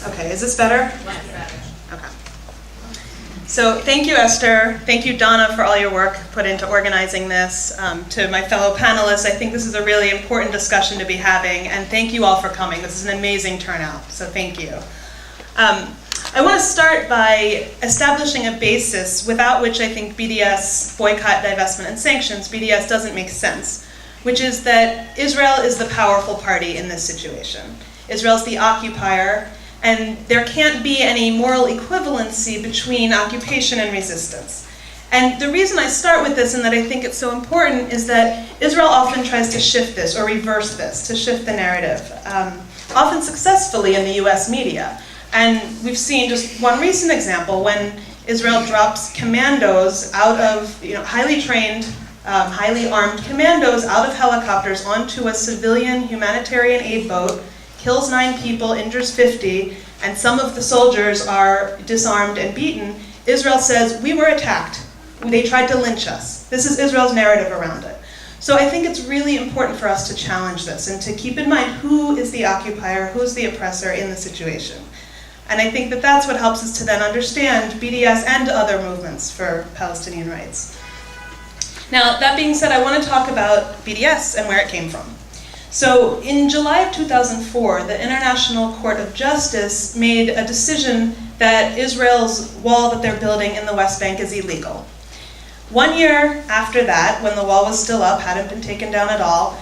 Okay, is this better? Much better. Okay. So thank you, Esther. Thank you, Donna, for all your work put into organizing this. To my fellow panelists, I think this is a really important discussion to be having, and thank you all for coming. This is an amazing turnout, so thank you. I want to start by establishing a basis without which I think BDS, Boycott, Divestment, and Sanctions, BDS doesn't make sense, which is that Israel is the powerful party in this situation. Israel's the occupier, and there can't be any moral equivalency between occupation and resistance. And the reason I start with this and that I think it's so important is that Israel often tries to shift this or reverse this, to shift the narrative, often successfully in the US media. And we've seen just one recent example when Israel drops commandos out of, highly trained, highly armed commandos out of helicopters onto a civilian humanitarian aid boat, kills 9 people, injures 50, and some of the soldiers are disarmed and beaten. Israel says, we were attacked. They tried to lynch us. This is Israel's narrative around it. So I think it's really important for us to challenge this and to keep in mind who is the occupier, who's the oppressor in the situation. And I think that that's what helps us to then understand BDS and other movements for Palestinian rights. Now, that being said, I want to talk about BDS and where it came from. So in July of 2004, the International Court of Justice made a decision that Israel's wall that they're building in the West Bank is illegal. 1 year after that, when the wall was still up, hadn't been taken down at all,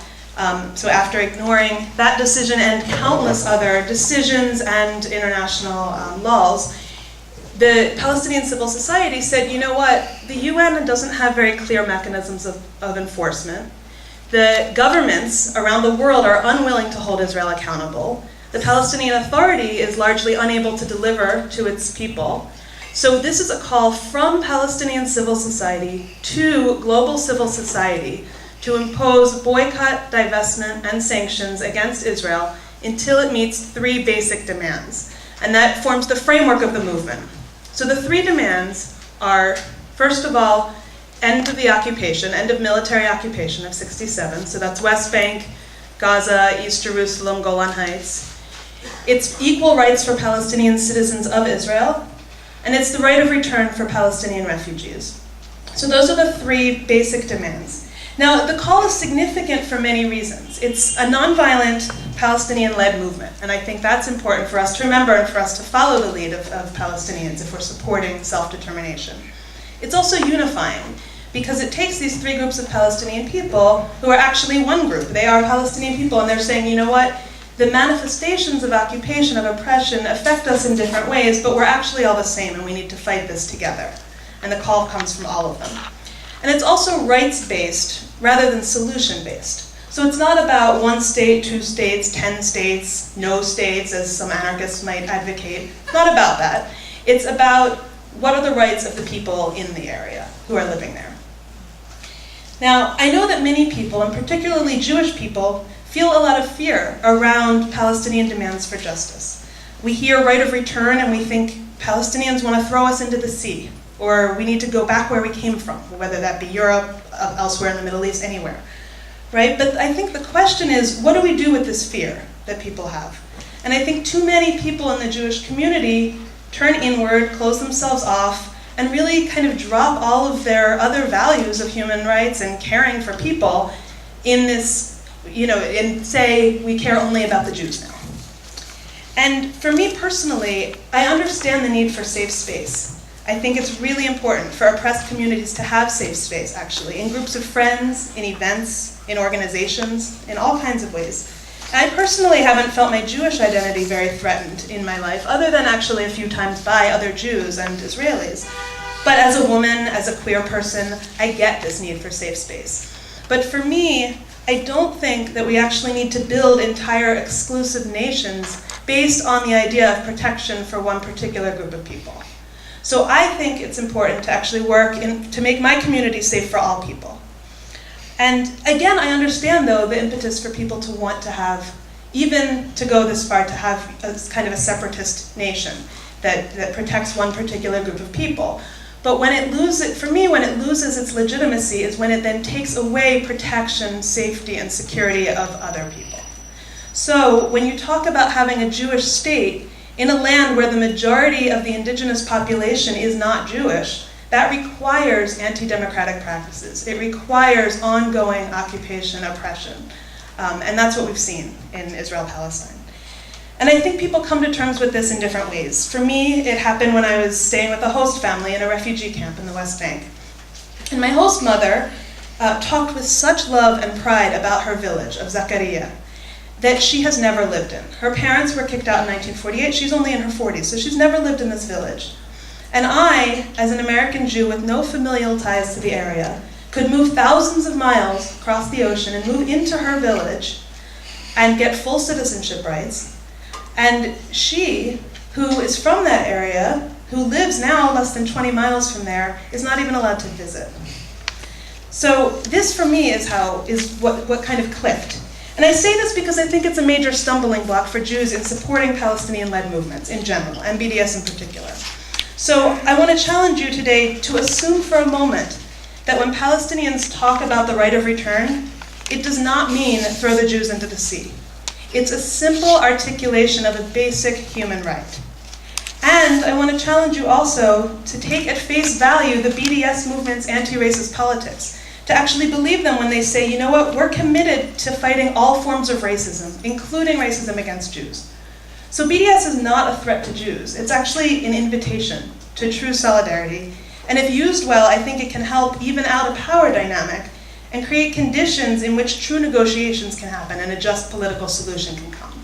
so after ignoring that decision and countless other decisions and international laws, the Palestinian civil society said, you know what, the UN doesn't have very clear mechanisms of enforcement. The governments around the world are unwilling to hold Israel accountable. The Palestinian Authority is largely unable to deliver to its people. So this is a call from Palestinian civil society to global civil society to impose boycott, divestment, and sanctions against Israel until it meets 3 basic demands. And that forms the framework of the movement. So the 3 demands are, first of all, end of the occupation, end of military occupation of 1967. So that's West Bank, Gaza, East Jerusalem, Golan Heights. It's equal rights for Palestinian citizens of Israel, and it's the right of return for Palestinian refugees. So those are the 3 basic demands. Now, the call is significant for many reasons. It's a nonviolent Palestinian-led movement, and I think that's important for us to remember and for us to follow the lead of Palestinians if we're supporting self-determination. It's also unifying, because it takes these 3 groups of Palestinian people who are actually one group. They are Palestinian people, and they're saying, you know what? The manifestations of occupation, of oppression, affect us in different ways, but we're actually all the same, and we need to fight this together. And the call comes from all of them. And it's also rights-based rather than solution-based. So it's not about 1 state, 2 states, 10 states, no states, as some anarchists might advocate. It's not about that. It's about what are the rights of the people in the area who are living there. Now, I know that many people, and particularly Jewish people, feel a lot of fear around Palestinian demands for justice. We hear right of return and we think Palestinians want to throw us into the sea, or we need to go back where we came from, whether that be Europe, elsewhere in the Middle East, anywhere, right? But I think the question is, what do we do with this fear that people have? And I think too many people in the Jewish community turn inward, close themselves off, and really kind of drop all of their other values of human rights and caring for people in this, and say, we care only about the Jews now. And for me personally, I understand the need for safe space. I think it's really important for oppressed communities to have safe space, actually, in groups of friends, in events, in organizations, in all kinds of ways. And I personally haven't felt my Jewish identity very threatened in my life, other than actually a few times by other Jews and Israelis. But as a woman, as a queer person, I get this need for safe space. But for me, I don't think that we actually need to build entire exclusive nations based on the idea of protection for one particular group of people. So I think it's important to actually work to make my community safe for all people. And again, I understand, though, the impetus for people to want to have, even to go this far, to have a kind of a separatist nation that protects one particular group of people. But when it loses, for me, when it loses its legitimacy is when it then takes away protection, safety, and security of other people. So when you talk about having a Jewish state, in a land where the majority of the indigenous population is not Jewish, that requires anti-democratic practices. It requires ongoing occupation, oppression. And that's what we've seen in Israel-Palestine. And I think people come to terms with this in different ways. For me, it happened when I was staying with a host family in a refugee camp in the West Bank. And my host mother talked with such love and pride about her village of Zakaria that she has never lived in. Her parents were kicked out in 1948. She's only in her 40s, so she's never lived in this village. And I, as an American Jew with no familial ties to the area, could move thousands of miles across the ocean and move into her village and get full citizenship rights. And she, who is from that area, who lives now less than 20 miles from there, is not even allowed to visit. So this, for me, is what kind of clicked. And I say this because I think it's a major stumbling block for Jews in supporting Palestinian-led movements in general, and BDS in particular. So I want to challenge you today to assume for a moment that when Palestinians talk about the right of return, it does not mean throw the Jews into the sea. It's a simple articulation of a basic human right. And I want to challenge you also to take at face value the BDS movement's anti-racist politics, to actually believe them when they say, you know what, we're committed to fighting all forms of racism, including racism against Jews. So BDS is not a threat to Jews. It's actually an invitation to true solidarity. And if used well, I think it can help even out a power dynamic and create conditions in which true negotiations can happen and a just political solution can come.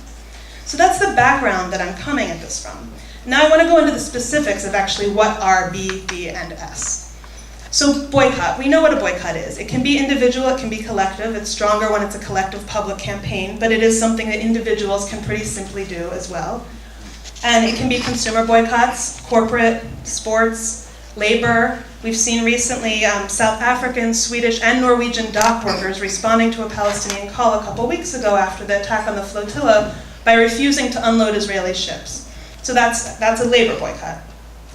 So that's the background that I'm coming at this from. Now I want to go into the specifics of actually what are B, D, and S. So boycott, we know what a boycott is. It can be individual, it can be collective. It's stronger when it's a collective public campaign, but it is something that individuals can pretty simply do as well. And it can be consumer boycotts, corporate, sports, labor. We've seen recently South African, Swedish, and Norwegian dock workers responding to a Palestinian call a couple weeks ago after the attack on the flotilla by refusing to unload Israeli ships. So that's a labor boycott.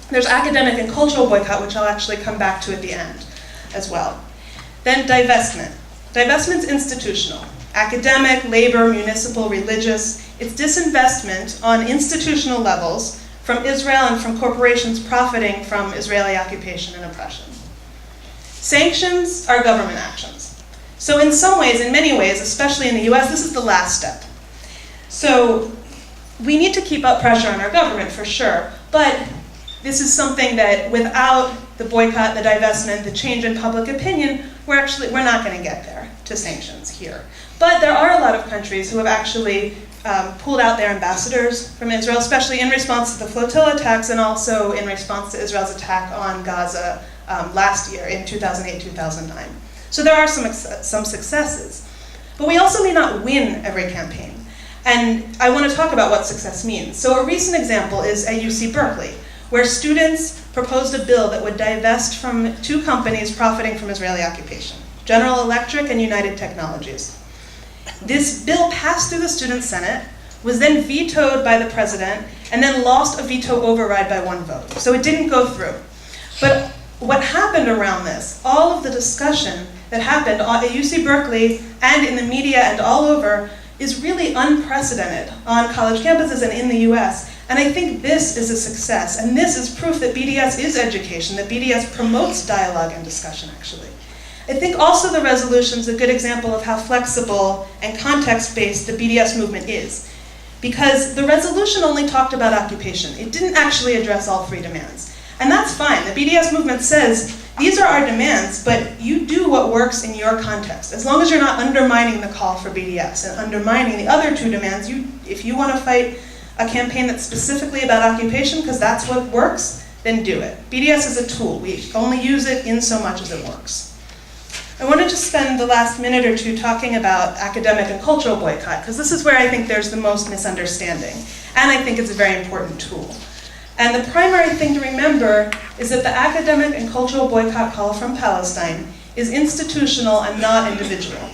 There's academic and cultural boycott, which I'll actually come back to at the end as well. Then divestment. Divestment's institutional. Academic, labor, municipal, religious. It's disinvestment on institutional levels from Israel and from corporations profiting from Israeli occupation and oppression. Sanctions are government actions. So in some ways, in many ways, especially in the US, this is the last step. So we need to keep up pressure on our government for sure, but this is something that without the boycott, the divestment, the change in public opinion, we're not going to get there to sanctions here. But there are a lot of countries who have actually pulled out their ambassadors from Israel, especially in response to the flotilla attacks and also in response to Israel's attack on Gaza last year in 2008-2009. So there are some successes. But we also may not win every campaign. And I want to talk about what success means. So a recent example is at UC Berkeley, where students proposed a bill that would divest from two companies profiting from Israeli occupation, General Electric and United Technologies. This bill passed through the Student Senate, was then vetoed by the president, and then lost a veto override by one vote. So it didn't go through. But what happened around this, all of the discussion that happened at UC Berkeley and in the media and all over, is really unprecedented on college campuses and in the US. And I think this is a success, and this is proof that BDS is education, that BDS promotes dialogue and discussion, actually. I think also the resolution is a good example of how flexible and context-based the BDS movement is, because the resolution only talked about occupation. It didn't actually address all three demands. And that's fine. The BDS movement says, these are our demands, but you do what works in your context. As long as you're not undermining the call for BDS and undermining the other two demands, if you want to fight a campaign that's specifically about occupation, because that's what works, then do it. BDS is a tool. We only use it in so much as it works. I wanted to spend the last minute or two talking about academic and cultural boycott, because this is where I think there's the most misunderstanding, and I think it's a very important tool. And the primary thing to remember is that the academic and cultural boycott call from Palestine is institutional and not individual.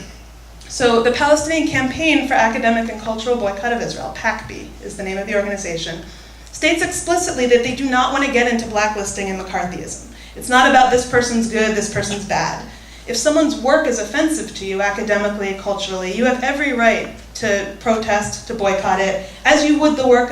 So the Palestinian Campaign for Academic and Cultural Boycott of Israel, PACB is the name of the organization, states explicitly that they do not want to get into blacklisting and McCarthyism. It's not about this person's good, this person's bad. If someone's work is offensive to you academically, culturally, you have every right to protest, to boycott it, as you would the work of